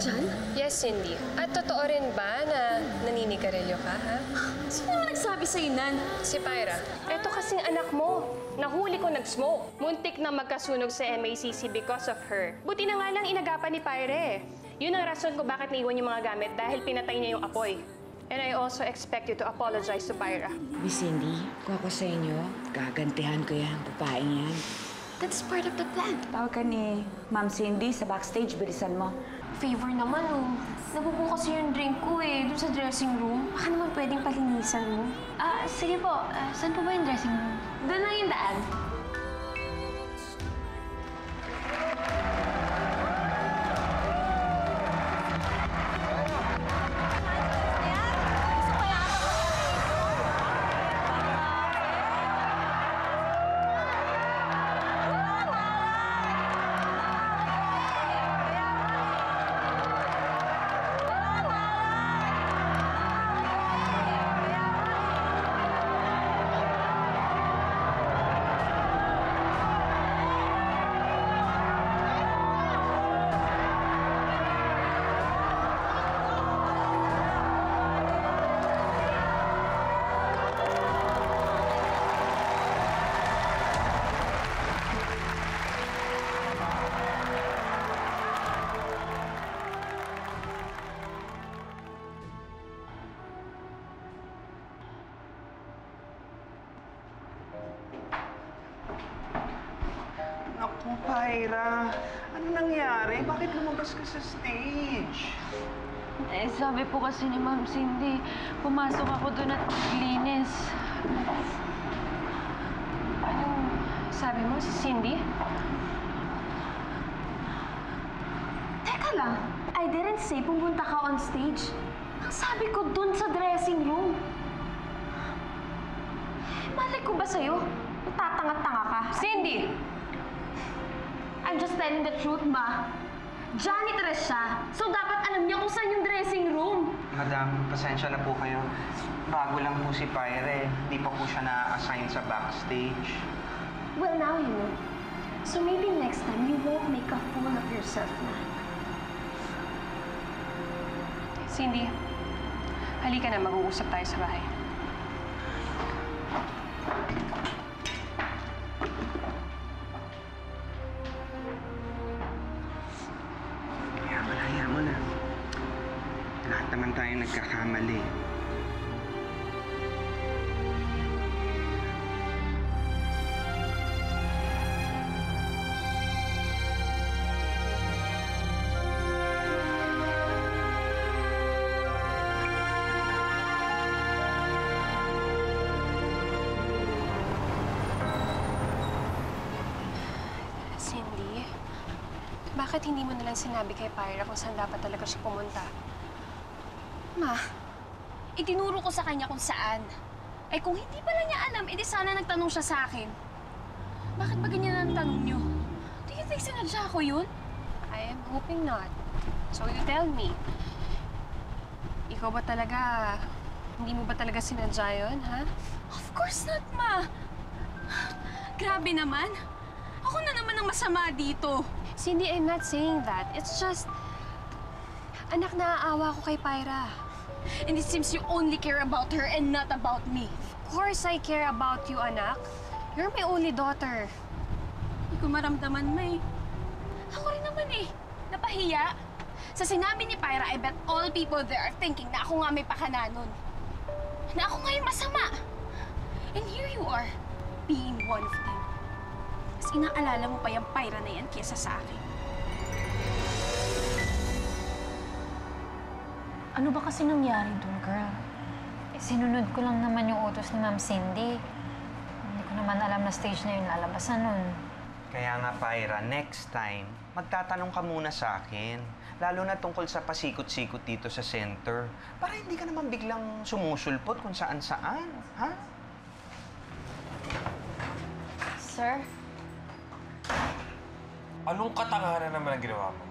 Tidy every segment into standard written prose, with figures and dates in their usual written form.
dyan? Yes, Cindy. At totoo rin ba na naninigarilyo ka, ha? Sino naman nagsabi sa'yo nan? Si Pyra. Eto kasing anak mo. Nahuli ko nag-smoke. Muntik na magkasunog sa MACC because of her. Buti na nga lang inagapan ni Pyra eh. Yun ang rason ko bakit naiwan yung mga gamit dahil pinatay niya yung apoy. And I also expect you to apologize to Pyra. Miss Cindy, kung ako sa inyo, gagantihan ko yan, babaeng yan. That's part of the plan. Tawag ka ni Ma'am Cindy sa backstage, bilisan mo. Favor naman, oh. Nabubuo kasi yung drink ko eh, dun sa dressing room. Baka naman pwedeng palinisan mo. Sige po. Saan po ba yung dressing room? Doon lang yung daan. Naku, Pyra. Ano nangyari? Bakit lumabas ka sa stage? Eh, sabi po kasi ni Ma'am Cindy, pumasok ako doon at linis. Anong sabi mo, si Cindy? Teka lang. I didn't say pumunta ka on stage. Ang sabi ko dun sa dressing room. Malay ko ba sa'yo? Tatanga-tanga ka. Cindy! I'm just telling the truth, Ma. Janitress siya. So dapat alam niya kung saan yung dressing room. Madam, pasensya na po kayo. Bago lang po si Pyra. Hindi pa po siya na-assign sa backstage. Well, now you know. So maybe next time you won't make a fool of yourself, Ma. Cindy, halika na, mag-uusap tayo sa bahay. Hayaan mo na. Lahat naman tayo nagkakamali. Cindy, bakit hindi mo nalang sinabi kay Pyra kung saan dapat talaga siya pumunta? Ma, itinuro ko sa kanya kung saan. Eh kung hindi pala niya alam, edi sana nagtanong siya sa akin. Bakit ba ganyan ang tanong niyo? Do you think sinadya ko yun? I am hoping not. So you tell me, ikaw ba talaga, hindi mo ba talaga sinadya yun, ha? Of course not, Ma. Grabe naman. Ako na naman ang masama dito. Cindy, I'm not saying that. It's just, anak, naaawa ko kay Pyra. And it seems you only care about her and not about me. Of course I care about you, anak. You're my only daughter. Hindi ko maramdaman, May. Ako rin naman eh. Napahiya. Sa sinabi ni Pyra, I bet all people there are thinking na ako nga may pakana nun. Na ako nga yung masama. And here you are, being one of them. Mas inaalala mo pa yung Pyra na yan kesa sa akin. Ano ba kasi nangyari doon, girl? Eh, sinunod ko lang naman yung utos ni Ma'am Cindy. Hindi ko naman alam na stage na yung lalabasan nun. Kaya nga, Pyra, next time, magtatanong ka muna sa akin. Lalo na tungkol sa pasikot-sikot dito sa center. Para hindi ka naman biglang sumusulpot kung saan-saan, ha? Sir? Anong katanganan naman ang ginawa mo?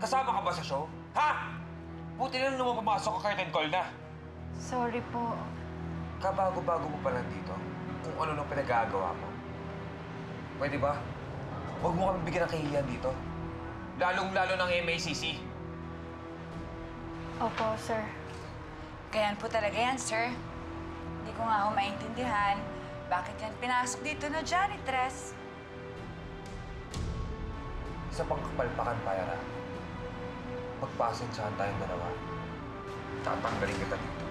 Kasama ka ba sa show? Ha? Buti na nung pumasok ka curtain call na. Sorry po. Kabago-bago mo pa lang dito kung ano nang pinag-aagawa mo. Pwede ba? Huwag mo kami bigyan ng kahihiyan dito. Lalong-lalo ng MACC. Opo, sir. Ganyan po talaga yan, sir. Hindi ko nga ako maintindihan bakit yan pinasok dito na janitress. Isa pang kapalpakan, Pyra. Magpasensyahan tayong dalawa. Tatanggalin kita dito.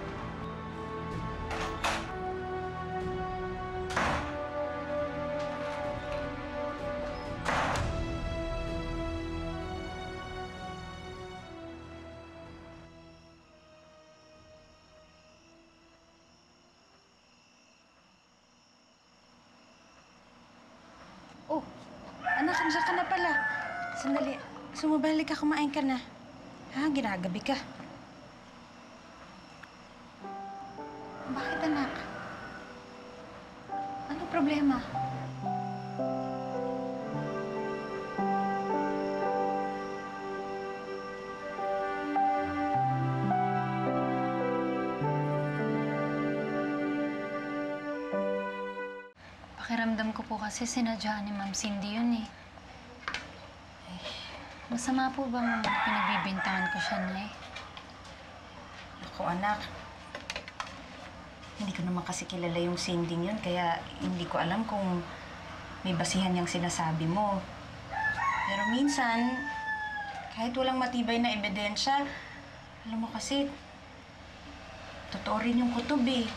Oh, anak, nandiyan ka na pala. Sandali. Sumabalik ka, kumain ka na. Ha, ginagabi ka. Bakit, anak? Ano problema? Pakiramdam ko po kasi sinadya ni Ma'am Cindy yun eh. Masama po bang pinagbibintangan ko siya, Nay? Ako, anak. Hindi ko naman kasi kilala yung Cindy yun, kaya hindi ko alam kung may basihan yung sinasabi mo. Pero minsan, kahit walang matibay na ebidensya, alam mo kasi, totoo rin yung kutob eh.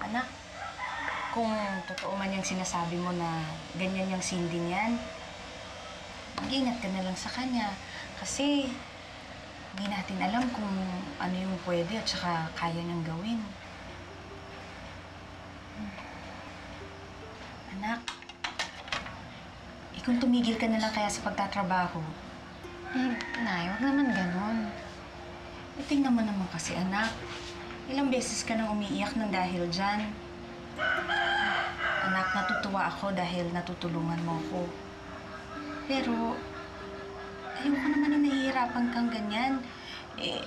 Anak, kung totoo man yung sinasabi mo na ganyan yung Cindy niyan, mag-ingat ka na lang sa kanya. Kasi hindi natin alam kung ano yung pwede at saka kaya niyang gawin. Anak, kung tumigil ka na lang kaya sa pagtatrabaho. Nay, wag naman ganun. Tingnan mo naman kasi, anak. Ilang beses ka nang umiiyak ng dahil dyan. Anak, natutuwa ako dahil natutulungan mo ako. Pero, ayoko naman na nahihirapan kang ganyan.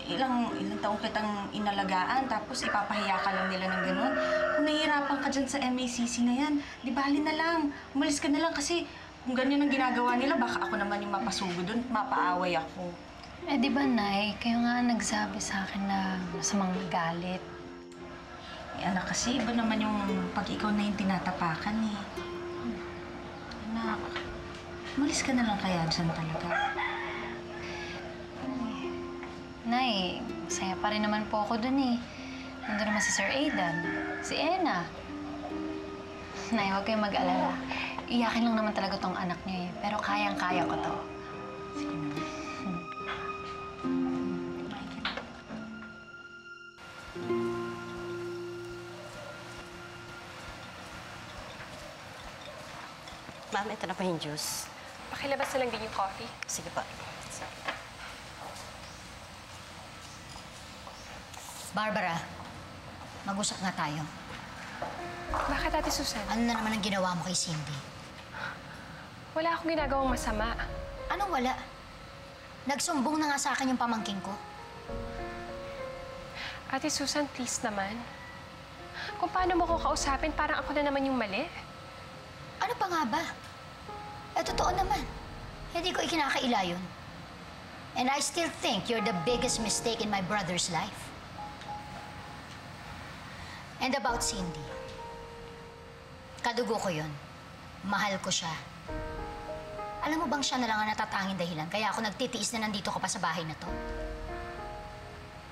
Ilang taong kitang inalagaan, tapos ipapahiya ka lang nila ng gano'n. Kung nahihirapan ka dyan sa MACC na yan, di bali na lang. Umalis ka na lang kasi kung ganyan ang ginagawa nila, baka ako naman yung mapasugo doon, mapaaway ako. Eh, di ba, Nay? Kayo nga nagsabi sa akin na masamang galit. Anak, kasi iba naman yung pag ikaw na yung tinatapakan eh. Anak, umalis ka na lang kaya dyan talaga. Nay, masaya pa rin naman po ako dun eh. Nandun naman si Sir Aidan, si Ena. Nay, huwag kayong mag-alala. Iyakin lang naman talaga tong anak niyo eh. Pero kayang-kaya ko to. Sige na. Kumain ka na. Ma'am, ito na po yung juice. Pakilabas na lang din yung coffee. Sige po. Barbara, mag-usap nga tayo. Bakit, Ate Susan? Ano na naman ang ginawa mo kay Cindy? Wala akong ginagawang masama. Anong wala? Nagsumbong na nga sa akin yung pamangking ko. Ate Susan, please naman. Kung paano mo ko kausapin, parang ako na naman yung mali. Ano pa nga ba? Eh, totoo naman. Hindi ko ikinakaila yun. And I still think you're the biggest mistake in my brother's life. And about Cindy. Kadugo ko yun. Mahal ko siya. Alam mo bang siya na lang ang natatanging dahilan kaya ako nagtitiis na nandito ka pa sa bahay na to?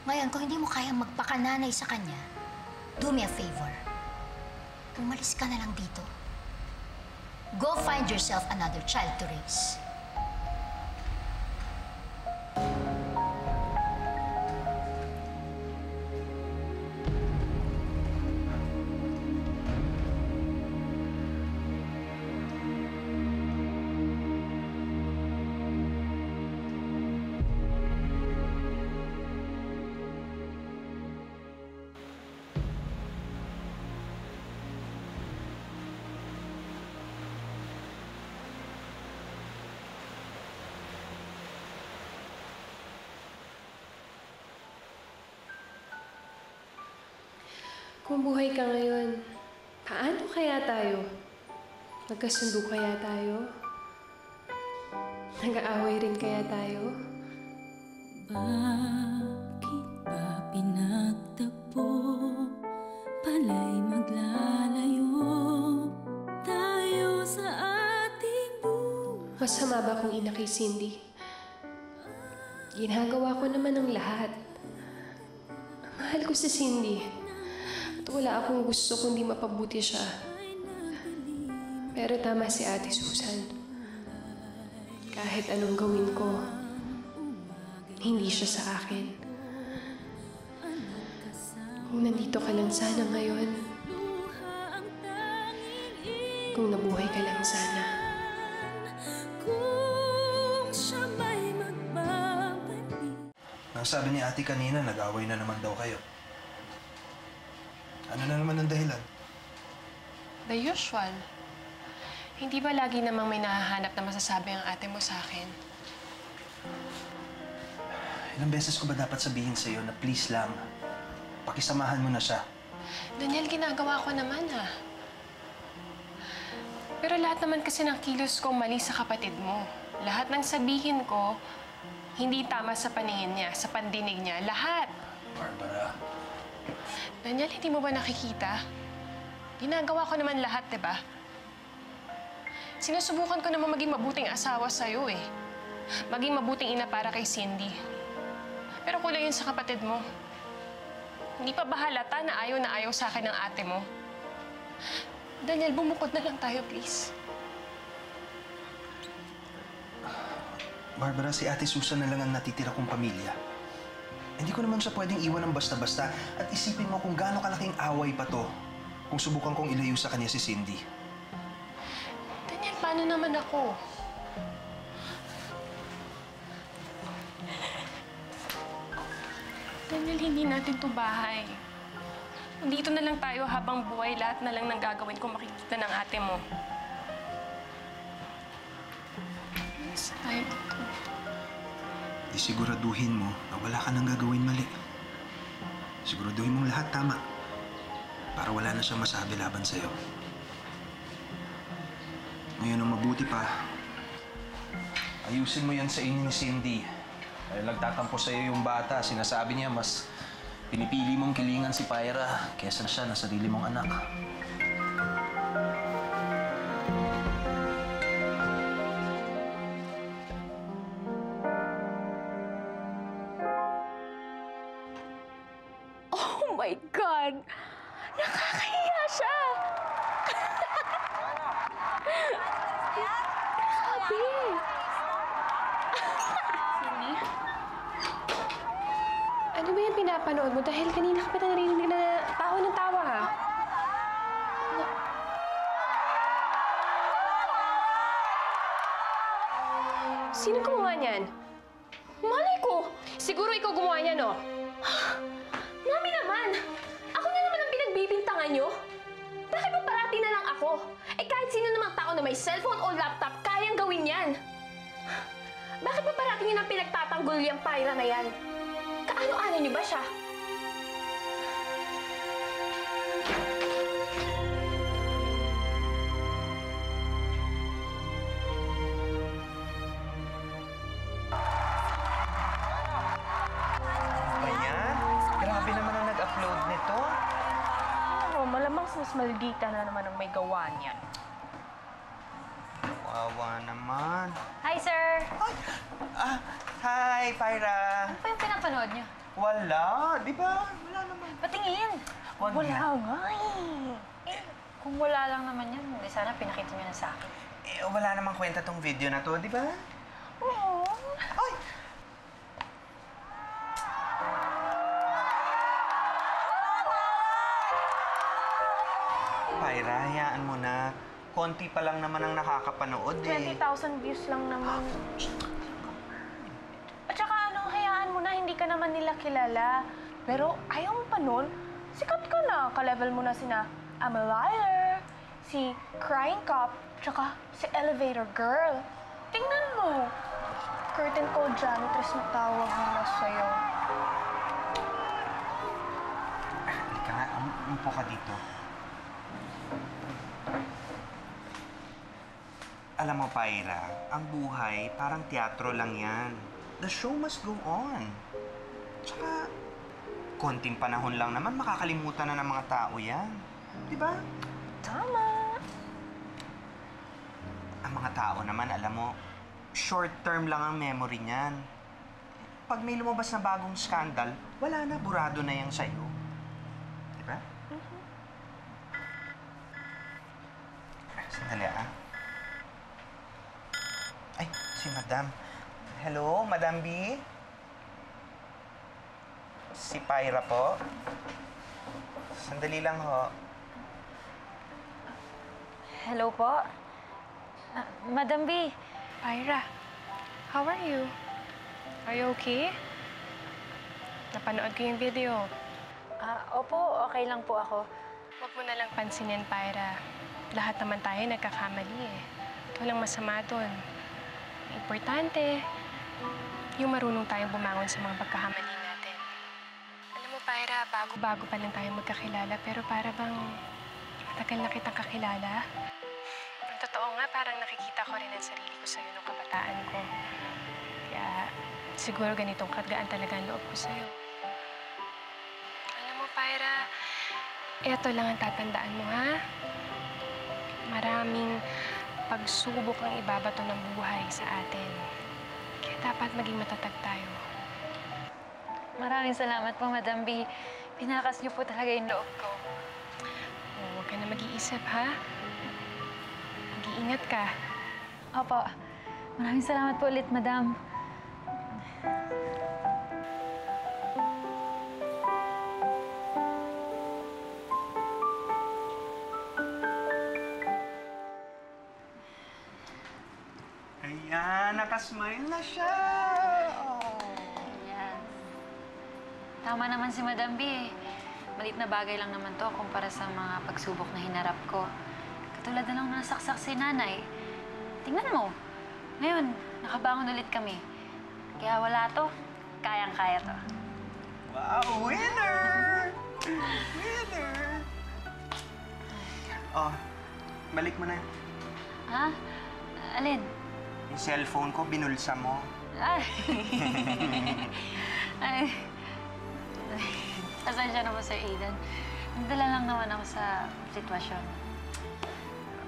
Ngayon, kung hindi mo kayang magpakananay sa kanya, do me a favor. Umalis ka na lang dito. Go find yourself another child to raise. Kung buhay ka ngayon, paano kaya tayo? Magkasundo kaya tayo? Nag-aaway rin kaya tayo? Bakit ba pinagtagpo? Pala'y maglalayo tayo sa ating buhay. Masama ba kung ina kay Cindy? Ginagawa ko naman ang lahat. Mahal ko si Cindy. At wala akong gusto kundi mapabuti siya. Pero tama si Ate Susan. Kahit anong gawin ko, hindi siya sa akin. Kung nandito ka lang sana ngayon, kung nabuhay ka lang sana. Kung siya may magbabalik. Ang sabi ni ate kanina, nag-away na naman daw kayo. Ano na naman ang dahilan? The usual. Hindi ba lagi namang may nahahanap na masasabi ang ate mo sa akin? Ilang beses ko ba dapat sabihin sa'yo na please lang, pakisamahan mo na siya? Daniel, ginagawa ko naman Pero lahat naman kasi ng kilos ko mali sa kapatid mo. Lahat ng sabihin ko, hindi tama sa paningin niya, sa pandinig niya. Lahat! Barbara. Daniel, hindi mo ba nakikita? Ginagawa ko naman lahat, diba? Sinusubukan ko naman maging mabuting asawa sa'yo Maging mabuting ina para kay Cindy. Pero kulang yun sa kapatid mo. Hindi pa ba halata na ayaw sa akin ng ate mo? Daniel, bumukod na lang tayo, please. Barbara, si Ate Susan na lang ang natitira kong pamilya. Hindi ko naman siya pwedeng iwan ng basta-basta at isipin mo kung gaano kalaking away pa to kung subukan kong ilayo sa kanya si Cindy. Daniel, paano naman ako? Daniel, hindi natin to bahay. Dito na lang tayo habang buhay. Lahat na lang ng gagawin kung makikita ng ate mo. Sa tayo dito. Isiguraduhin mo na wala ka nang gagawin mali. Siguraduhin mong lahat tama para wala na siyang masabi laban sa'yo. Ngayon ang mabuti pa, ayusin mo yan sa inyo ni Cindy. Dahil nagtatampo sa'yo yung bata, sinasabi niya mas pinipili mong kilingan si Pyra kesa siya na sarili mong anak. Oh my God! Nakakahiya siya! Grabe! Cindy? Ano ba yung pinapanood mo? Dahil kanina ka pa narinig na tawa ng tawa, Sino gumawa niyan? Malay ko! Siguro ikaw gumawa niyan, Mami naman! Ako na naman ang pinagbibintangan niyo? Bakit ba parati na lang ako? Kahit sino namang tao na may cellphone o laptop, kayang gawin yan. Bakit ba parati niyo nang pinagtatanggol yung Pyra na yan? Kaano-ano niyo ba siya? Ayan, grabe naman ang nag-upload nito. Malamang mas maldita na naman ang may gawa niyan. Wawa naman. Hi, sir! Hi, Pyra. Ano pa yung pinapanood niyo? Wala, di ba? Wala naman. Patingin! Wag Wala na. nga Kung wala lang naman yan, hindi sana pinakita niyo na sa akin. Wala namang kwenta tong video na to, di ba? Oo. Ay! Pyra, hayaan mo na. Konti pa lang naman ang nakakapanood 20,000 views lang naman. At saka hayaan mo na, hindi ka naman nila kilala. Pero ayaw mo pa nun, sikat ka na. Ka-level mo na sina I'm a Liar, si Crying Cop, tsaka si Elevator Girl. Tingnan mo. Curtain call janitress na tawag nila sa'yo. Halika nga, umupo ka dito. Alam mo, Pyra, ang buhay parang teatro lang yan. the show must go on. Tsaka, konting panahon lang naman, makakalimutan na ng mga tao yan. Di ba? Tama. Ang mga tao naman, alam mo, short term lang ang memory niyan. Pag may lumabas na bagong scandal, wala na, burado na yan sa'yo. Di ba? Sandali, ah. Ay, si Madam. Hello, Madam B? Si Pyra po? Sandali lang ho. Hello po? Madam B. Pyra, how are you? Are you okay? Napanood ko yung video. Opo, okay lang po ako. Huwag mo na lang pansinin, Pyra. Lahat naman tayo nagkakamali eh. Walang masama doon. Importante, yung marunong tayong bumangon sa mga pagkakamali natin. Alam mo, Pyra, bago-bago pa lang tayo magkakilala, pero para bang matagal na kitang kakilala. Ang totoo nga, parang nakikita ko rin ang sarili ko sa'yo nung kabataan ko. Kaya siguro ganitong kagaan talaga ang loob ko sa'yo. Alam mo, Pyra, eto lang ang tatandaan mo, ha? Maraming pagsubok ang ibabato ng buhay sa atin. Kaya dapat maging matatag tayo. Maraming salamat po, Madam B. Pinakas niyo po talaga yung loob ko. Huwag ka na mag-iisip, ha? Mag-iingat ka. Opo. Maraming salamat po ulit, Madam. Ayan, nakasmile na siya! Yes. Tama naman si Madam B. Malit na bagay lang naman to kumpara sa mga pagsubok na hinarap ko. Katulad na lang nasaksak si nanay. Tingnan mo. Ngayon, nakabangon ulit kami. Kaya wala to. Kayang-kaya to. Wow, winner! Winner! Oh, balik mo na. Ha? Alin? Yung cellphone ko, binulsa mo. Ay. Ay. Pasensya na po, Sir Aidan. Nagdala lang naman ako sa sitwasyon.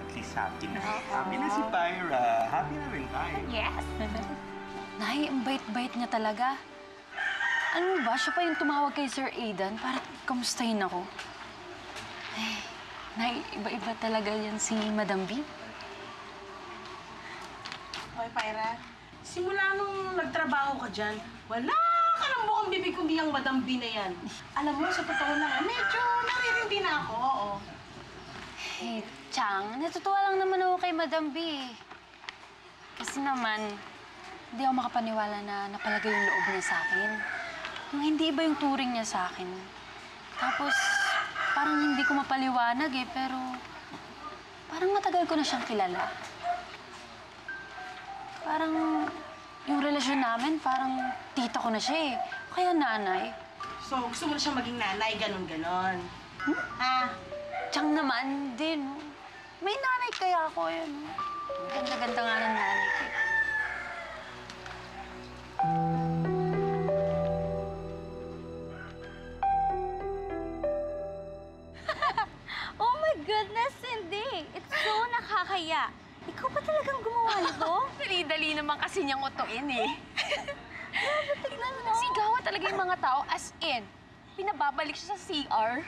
At least happy na. Happy na si Pyra. Happy na rin tayo. Yes! Nay, ang bait-bait niya talaga. Ano ba? Siya pa yung tumawag kay Sir Aidan para kamustahin ako. Ay, Nay, iba-iba talaga yan si Madam B. Hoy, Pyra, simula nung nagtrabaho ka dyan, wala ka ng bukang bibig kundi ang Madam B na yan. Alam mo, sa totoo lang, medyo naririndi na ako, oo. Hey, Chang, natutuwa lang naman ako kay Madam B. Kasi naman, hindi ako makapaniwala na napalagay yung loob niya sa akin. Yung hindi iba yung turing niya sa akin. Tapos, parang hindi ko mapaliwanag eh, pero parang matagal ko na siyang kilala. Parang yung relasyon namin, parang tita ko na siya eh. O kaya nanay. So, gusto mo na siya maging nanay, ganon-ganon. Ha? Tsang naman din. May nanay kaya ako yun. Ganda-ganda nga ng nanay ko. Oh my goodness, Cindy! It's so nakakaya. Ikaw ba talagang gumawa nito? Dali-dali naman kasi niyang utuin eh. Grabe, tignan mo. Sigawan talaga yung mga tao as in. Pinababalik siya sa CR.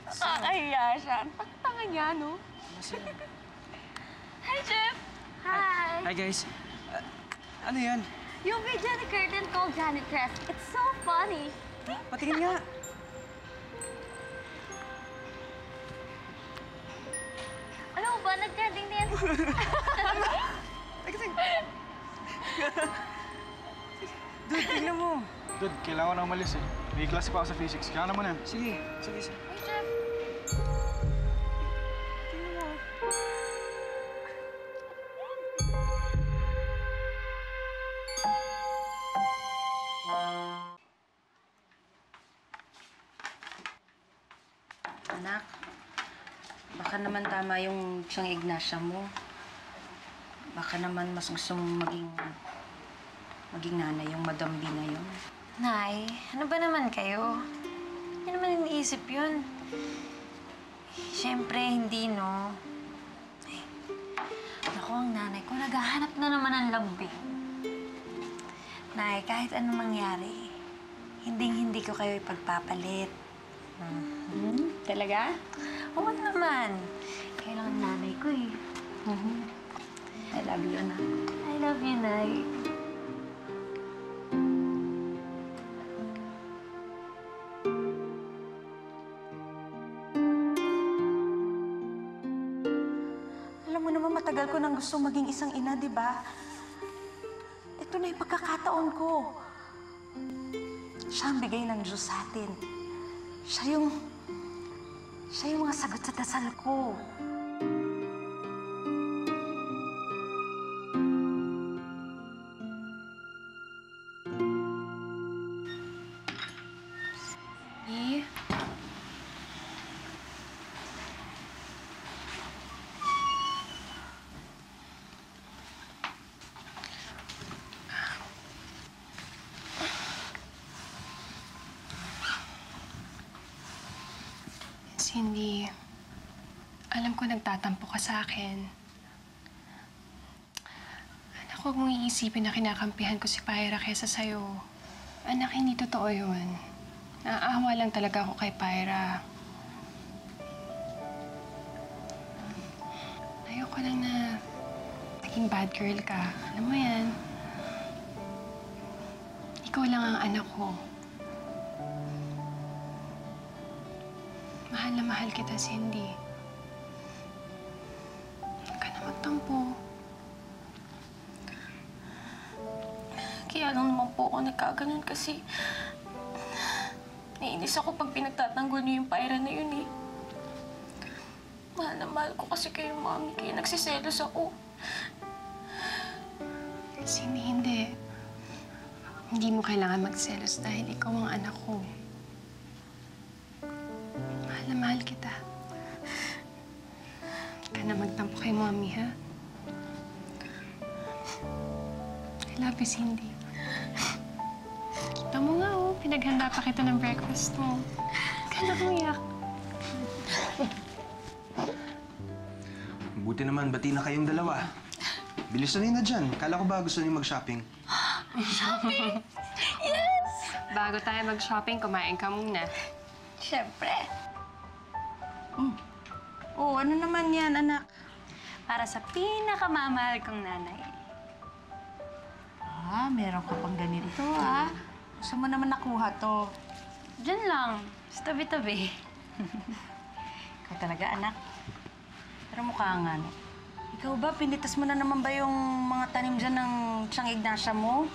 Nakakahiya siya. Ang tanga niya, no? Hi, Jeff! Hi! Hi, guys. Ano yan? Yung video ni Curtin called Janitress. It's so funny. Patingin nga. Ano ba? Nag-trending din. Dude, tingnan mo. Dude, kailangan ko na umalis eh. May klase pa ako sa physics. Kaya naman yan. Sige, sige, sige. Hey, Jeff! Anak, baka naman tama yung siyang Ignacia mo. Baka naman mas gusto mong maging nanay yung Madam B na yun. Nay, ano ba naman kayo? Hindi naman iniisip yun. Siyempre, hindi, no? Eh, ako, ang nanay ko, naghahanap na naman ng lambing. Nay, kahit anong mangyari, hindi ko kayo ipagpapalit. Talaga? Oo naman. Kailangan nanay ko eh. I love you, Nay. I love you, Nay. Alam mo naman, matagal ko nang gusto maging isang ina, di ba? Ito na yung pagkakataon ko. Siya ang bigay ng Diyos sa atin. Siya yung mga sagot sa dasal ko. Eh? Cindy, alam ko nagtatampo ka sa akin. Anak, huwag mong iisipin na kinakampihan ko si Pyra kesa sa'yo. Anak, hindi totoo yun. Naaawa lang talaga ako kay Pyra. Ayoko lang na naging bad girl ka. Alam mo yan. Ikaw lang ang anak ko. Mahal na mahal kita, Cindy. Huwag ka na magtampo. Kaya lang naman po ako nagkaganon kasi naiinis ako pag pinagtatanggol niyo yung Pyra na yun eh. Mahal na mahal ko kasi kayo, Mami, kaya nagsiselos ako. Cindy, hindi. Hindi mo kailangan magselos dahil ikaw ang anak ko. Mahal na mahal kita. Huwag ka na magtampo kay Mommy, ha? I love you, Cindy. Kita mo nga, oh. Pinaghanda pa kita ng breakfast mo. Huwag ka na umiyak. Buti naman, bati na kayong dalawa. Bilis na dyan. Kala ko ba gusto niyo mag-shopping? Shopping? Yes! Bago tayo mag-shopping, kumain ka muna. Siyempre. Oh, ano naman yan, anak? Para sa pinakamamahal kong nanay. Ah, meron ka pang ganito, ah. Saan mo naman nakuha to? Diyan lang. Sa tabi-tabi. Ikaw talaga, anak. Pero mukha nga, no? Ikaw ba, pinitas mo na naman ba yung mga tanim dyan ng Tiang Ignacia mo?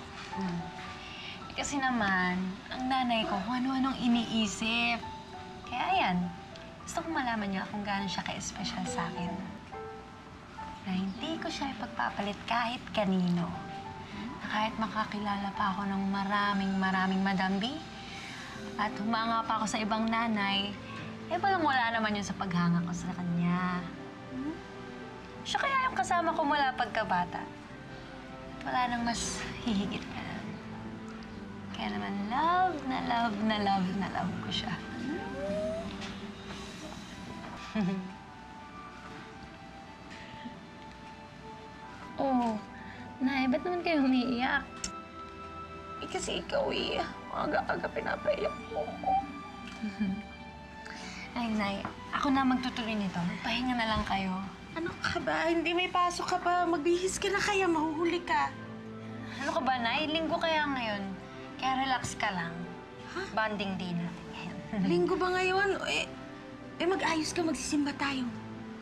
Kasi naman, ang nanay ko kung ano-anong iniisip. Kaya yan, gusto kong malaman niya kung gaano siya ka-espesyal sa akin. Na hindi ko siya ipagpapalit kahit kanino. Na kahit makakilala pa ako ng maraming Madam B, at humanga pa ako sa ibang nanay, eh wala naman yun sa paghanga ko sa kanya. Siya kaya yung kasama ko mula pagkabata. At wala nang mas hihigit na. Kaya naman love ko siya. Oh, Nay, ba't naman kayo umiiyak? Eh, kasi ikaw eh. Aga-aga pinapaiyak mo. Ay, Nay, ako na magtutuloy nito. Pahinga na lang kayo. Ano ka ba? Hindi may pasok ka pa. Magbihis ka na kaya, mahuhuli ka. Ano ka ba, Nay? Linggo kaya ngayon. Kaya relax ka lang. Bonding day natin ngayon. Linggo ba ngayon? Mag-ayos ka, magsisimba tayo.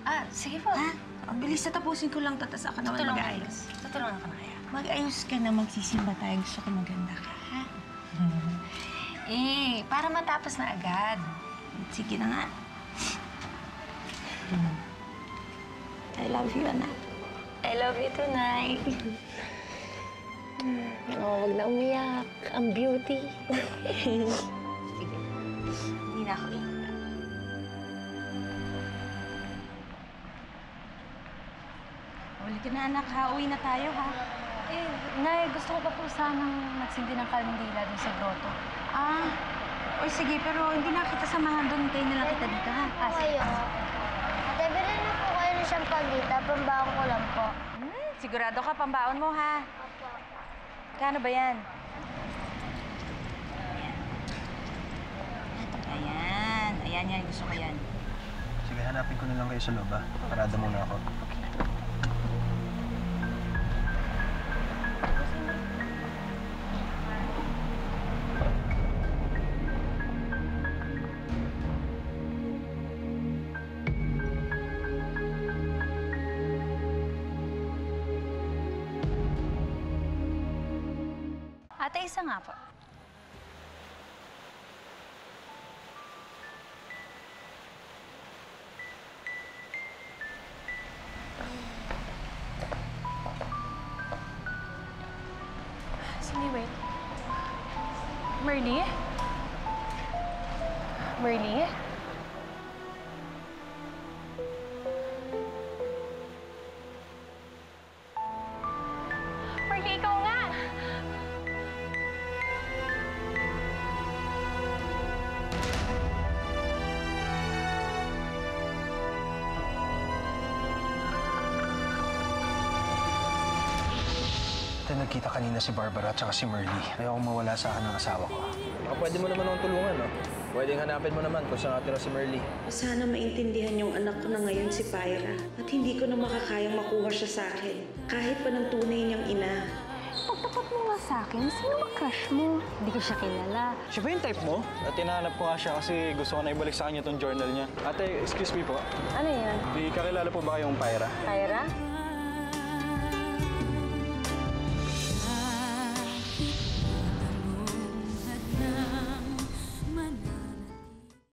Ah, sige po. Ha? Ang bilis na tapusin ko lang to, tapos ako naman mag-ayos. Tutulungan ko na kaya. Mag-ayos ka na, magsisimba tayo. Gusto ko maganda ka, ha? Para matapos na agad. Sige na nga. I love you, anak. I love you too, Nay. Oh, wag na umiyak. Ang beauty. Sige. Hindi na ako iiyak. Huli Sige na anak ha, uwi na tayo ha. Eh, Nay, gusto ko pa po sanang magsindi ng kandila dun sa grotto. Ah, o sige, pero hindi na kita samahan doon. Hintayin na lang kita dito ha. Kayo. Ate, bilhin na po kayo ng sampagita. Pambaon ko lang po. Sigurado ka, pambaon mo ha. Kano ba yan? Ayan. Ayan yan. Gusto ko yan. Sige, hanapin ko na lang kayo sa loob, ha? Parada muna ako. Ate, isa nga po. Cindy, wait. Merly? Merly? Merly, ikaw nga! Ate, nagkita kanina si Barbara at saka si Merly. Ayoko mawala sa akin ng asawa ko. Baka pwede mo naman akong tulungan, no? Pwedeng hanapin mo naman kung saan natira si Merly. Sana maintindihan yung anak ko na ngayon si Pyra at hindi ko na makakayang makuha siya sa akin. Kahit pa ng tunay niyang ina. Pagtapat mo nga sa akin, sino ba crush mo? Hindi ko siya kilala. Siya ba yung type mo? At tinahanap ko nga siya kasi gusto ko na ibalik sa kanya tong journal niya. Ate, excuse me po. Ano yan? Di kakilala po ba kayong Pyra? Kyra?